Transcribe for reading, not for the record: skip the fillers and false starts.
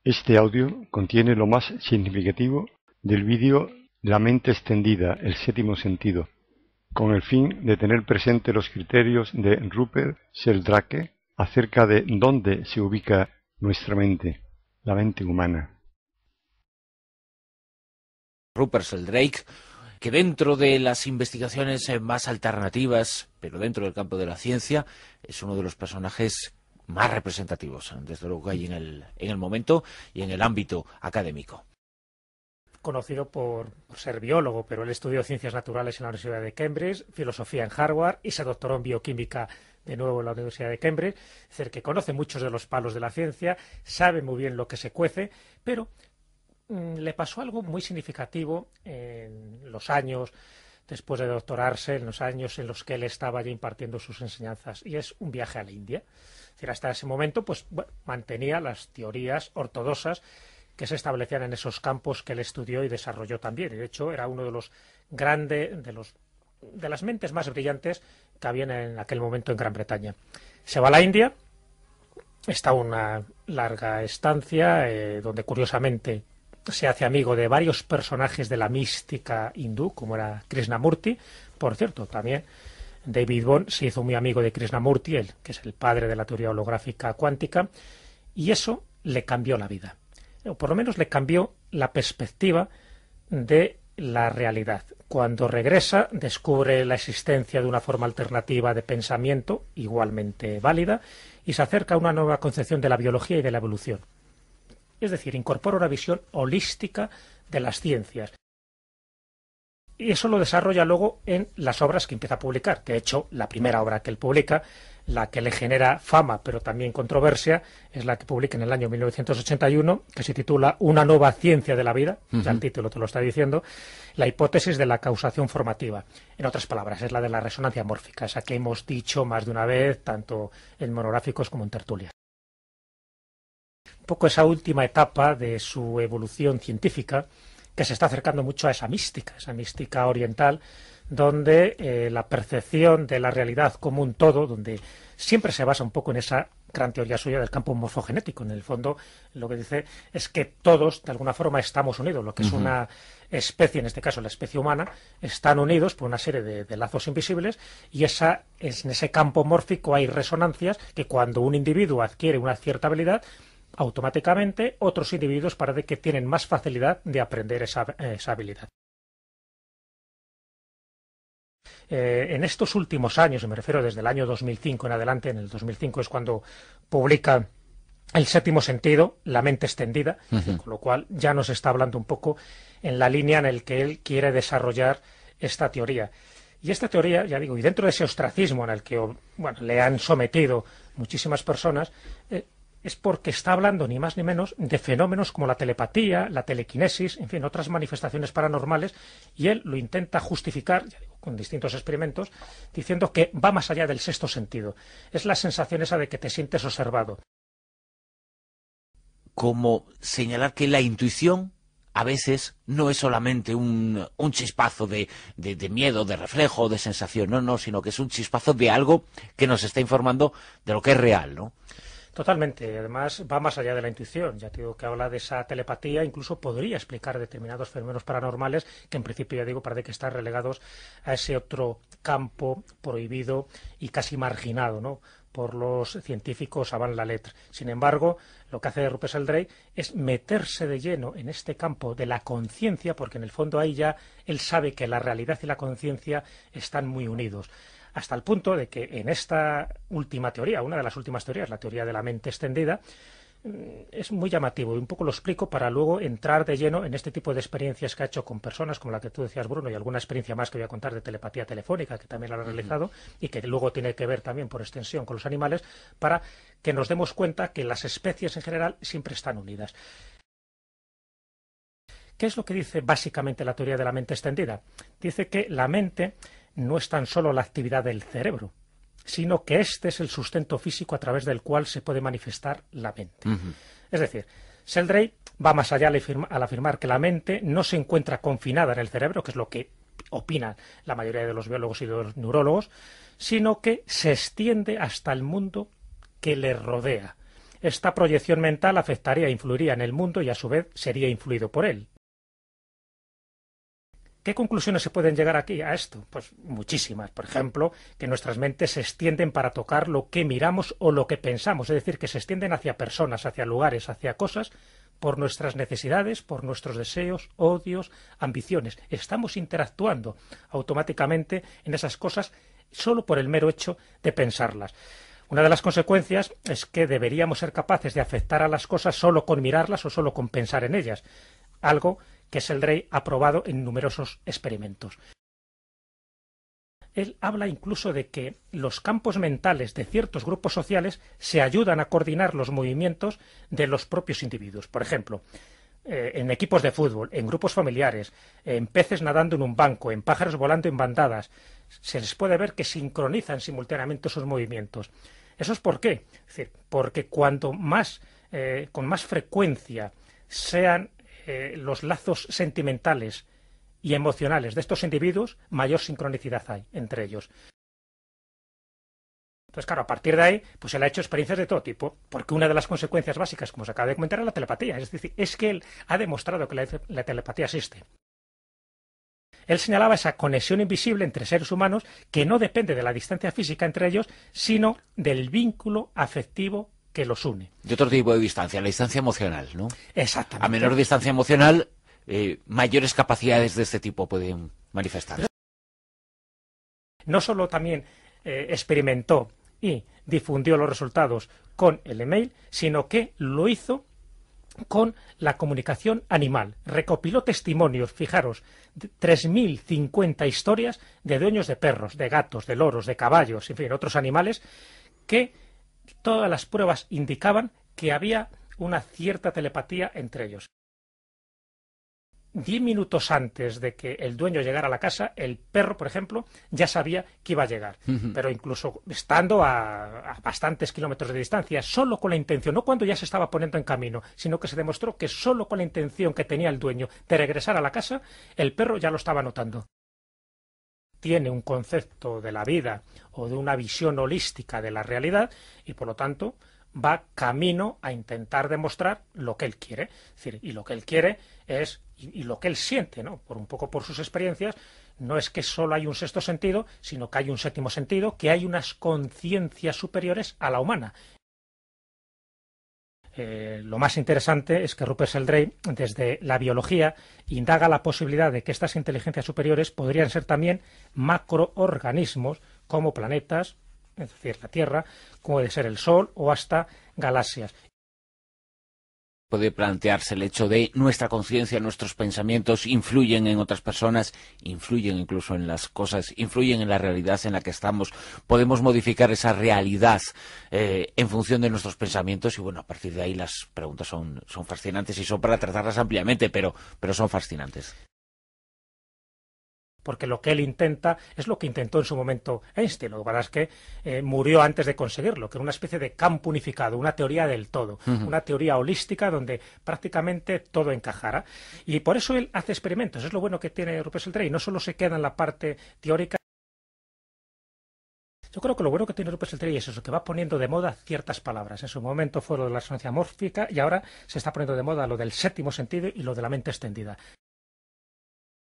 Este audio contiene lo más significativo del vídeo La mente extendida, el séptimo sentido, con el fin de tener presente los criterios de Rupert Sheldrake acerca de dónde se ubica nuestra mente, la mente humana. Rupert Sheldrake, que dentro de las investigaciones más alternativas, pero dentro del campo de la ciencia, es uno de los personajes más representativos, desde luego, que hay en el momento y en el ámbito académico. Conocido por ser biólogo, pero él estudió ciencias naturales en la Universidad de Cambridge, filosofía en Harvard y se doctoró en bioquímica de nuevo en la Universidad de Cambridge. Es decir, que conoce muchos de los palos de la ciencia, sabe muy bien lo que se cuece, pero le pasó algo muy significativo en los años después de doctorarse, en los años en los que él estaba ya impartiendo sus enseñanzas, y es un viaje a la India. Es decir, hasta ese momento pues mantenía las teorías ortodoxas que se establecían en esos campos que él estudió y desarrolló también. Y de hecho era uno de los de las mentes más brillantes que había en aquel momento en Gran Bretaña. Se va a la India, está una larga estancia donde curiosamente se hace amigo de varios personajes de la mística hindú, como era Krishnamurti. Por cierto, también David Bohm se hizo muy amigo de Krishnamurti, que es el padre de la teoría holográfica cuántica, y eso le cambió la vida. O por lo menos le cambió la perspectiva de la realidad. Cuando regresa, descubre la existencia de una forma alternativa de pensamiento, igualmente válida, y se acerca a una nueva concepción de la biología y de la evolución. Es decir, incorpora una visión holística de las ciencias. Y eso lo desarrolla luego en las obras que empieza a publicar. De hecho, la primera obra que él publica, la que le genera fama, pero también controversia, es la que publica en el año 1981, que se titula Una nueva ciencia de la vida, ya el título te lo está diciendo, la hipótesis de la causación formativa. En otras palabras, es la de la resonancia mórfica, esa que hemos dicho más de una vez, tanto en monográficos como en tertulias. Un poco esa última etapa de su evolución científica, que se está acercando mucho a esa mística oriental, donde la percepción de la realidad como un todo, donde siempre se basa un poco en esa gran teoría suya del campo morfogenético. En el fondo, lo que dice es que todos, de alguna forma, estamos unidos. Lo que es una especie, en este caso la especie humana, están unidos por una serie de lazos invisibles, y en ese campo mórfico hay resonancias que cuando un individuo adquiere una cierta habilidad, automáticamente otros individuos parece que tienen más facilidad de aprender esa habilidad. En estos últimos años, y me refiero desde el año 2005 en adelante, en el 2005 es cuando publica El séptimo sentido, La mente extendida, con lo cual ya nos está hablando un poco en la línea en la que él quiere desarrollar esta teoría. Y esta teoría, ya digo, y dentro de ese ostracismo en el que le han sometido muchísimas personas, es porque está hablando ni más ni menos de fenómenos como la telepatía, la telequinesis, en fin, otras manifestaciones paranormales, y él lo intenta justificar, ya digo, con distintos experimentos, diciendo que va más allá del sexto sentido. Es la sensación esa de que te sientes observado. Como señalar que la intuición a veces no es solamente un chispazo de miedo, de reflejo, de sensación, no, sino que es un chispazo de algo que nos está informando de lo que es real, ¿no? Totalmente. Además, va más allá de la intuición. Ya te digo que habla de esa telepatía, incluso podría explicar determinados fenómenos paranormales que, en principio, ya digo, parece que están relegados a ese otro campo prohibido y casi marginado, ¿no?, por los científicos avant la lettre. Sin embargo, lo que hace Rupert Sheldrake es meterse de lleno en este campo de la conciencia, porque en el fondo ahí ya él sabe que la realidad y la conciencia están muy unidos. Hasta el punto de que en esta última teoría, una de las últimas teorías, la teoría de la mente extendida, es muy llamativo, y un poco lo explico para luego entrar de lleno en este tipo de experiencias que ha hecho con personas como la que tú decías, Bruno, y alguna experiencia más que voy a contar de telepatía telefónica, que también la ha realizado, y que luego tiene que ver también por extensión con los animales, para que nos demos cuenta que las especies en general siempre están unidas. ¿Qué es lo que dice básicamente la teoría de la mente extendida? Dice que la mente no es tan solo la actividad del cerebro, sino que este es el sustento físico a través del cual se puede manifestar la mente. Es decir, Sheldrake va más allá al afirmar que la mente no se encuentra confinada en el cerebro, que es lo que opinan la mayoría de los biólogos y de los neurólogos, sino que se extiende hasta el mundo que le rodea. esta proyección mental afectaría e influiría en el mundo y a su vez sería influido por él. ¿Qué conclusiones se pueden llegar aquí a esto? Pues muchísimas. Por ejemplo, que nuestras mentes se extienden para tocar lo que miramos o lo que pensamos, es decir, que se extienden hacia personas, hacia lugares, hacia cosas, por nuestras necesidades, por nuestros deseos, odios, ambiciones. Estamos interactuando automáticamente en esas cosas solo por el mero hecho de pensarlas. Una de las consecuencias es que deberíamos ser capaces de afectar a las cosas solo con mirarlas o solo con pensar en ellas, algo que Sheldrake ha probado en numerosos experimentos. Él habla incluso de que los campos mentales de ciertos grupos sociales se ayudan a coordinar los movimientos de los propios individuos. Por ejemplo, en equipos de fútbol, en grupos familiares, en peces nadando en un banco, en pájaros volando en bandadas, se les puede ver que sincronizan simultáneamente esos movimientos. ¿Eso es por qué? Es decir, porque cuanto más, con más frecuencia sean los lazos sentimentales y emocionales de estos individuos, mayor sincronicidad hay entre ellos. Entonces, claro, a partir de ahí, pues él ha hecho experiencias de todo tipo, porque una de las consecuencias básicas, como se acaba de comentar, es la telepatía. Es decir, es que él ha demostrado que la telepatía existe. Él señalaba esa conexión invisible entre seres humanos que no depende de la distancia física entre ellos, sino del vínculo afectivo que los une. De otro tipo de distancia, la distancia emocional, ¿no? Exactamente. A menor distancia emocional, mayores capacidades de este tipo pueden manifestarse. No solo también experimentó y difundió los resultados con el email, sino que lo hizo con la comunicación animal. Recopiló testimonios, fijaros, 3.050 historias de dueños de perros, de gatos, de loros, de caballos, en fin, otros animales, que todas las pruebas indicaban que había una cierta telepatía entre ellos. 10 minutos antes de que el dueño llegara a la casa, el perro, por ejemplo, ya sabía que iba a llegar. Pero incluso estando a bastantes kilómetros de distancia, solo con la intención, no cuando ya se estaba poniendo en camino, sino que se demostró que solo con la intención que tenía el dueño de regresar a la casa, el perro ya lo estaba notando. Tiene un concepto de la vida o de una visión holística de la realidad y, por lo tanto, va camino a intentar demostrar lo que él quiere. Es decir, y lo que él quiere es, y lo que él siente, ¿no? Por un poco por sus experiencias, no es que solo hay un sexto sentido, sino que hay un séptimo sentido, que hay unas conciencias superiores a la humana. Lo más interesante es que Rupert Sheldrake, desde la biología, indaga la posibilidad de que estas inteligencias superiores podrían ser también macroorganismos como planetas, es decir, la Tierra, como puede ser el Sol o hasta galaxias. Puede plantearse el hecho de nuestra conciencia, nuestros pensamientos influyen en otras personas, influyen incluso en las cosas, influyen en la realidad en la que estamos. Podemos modificar esa realidad en función de nuestros pensamientos y bueno, a partir de ahí las preguntas son fascinantes y son para tratarlas ampliamente, pero son fascinantes. Porque lo que él intenta es lo que intentó en su momento Einstein. Lo que pasa es que murió antes de conseguirlo, que era una especie de campo unificado, una teoría del todo, una teoría holística donde prácticamente todo encajara. Y por eso él hace experimentos. Es lo bueno que tiene Rupert Sheldrake. No solo se queda en la parte teórica. Yo creo que lo bueno que tiene Rupert Sheldrake es eso, que va poniendo de moda ciertas palabras. En su momento fue lo de la resonancia mórfica y ahora se está poniendo de moda lo del séptimo sentido y lo de la mente extendida.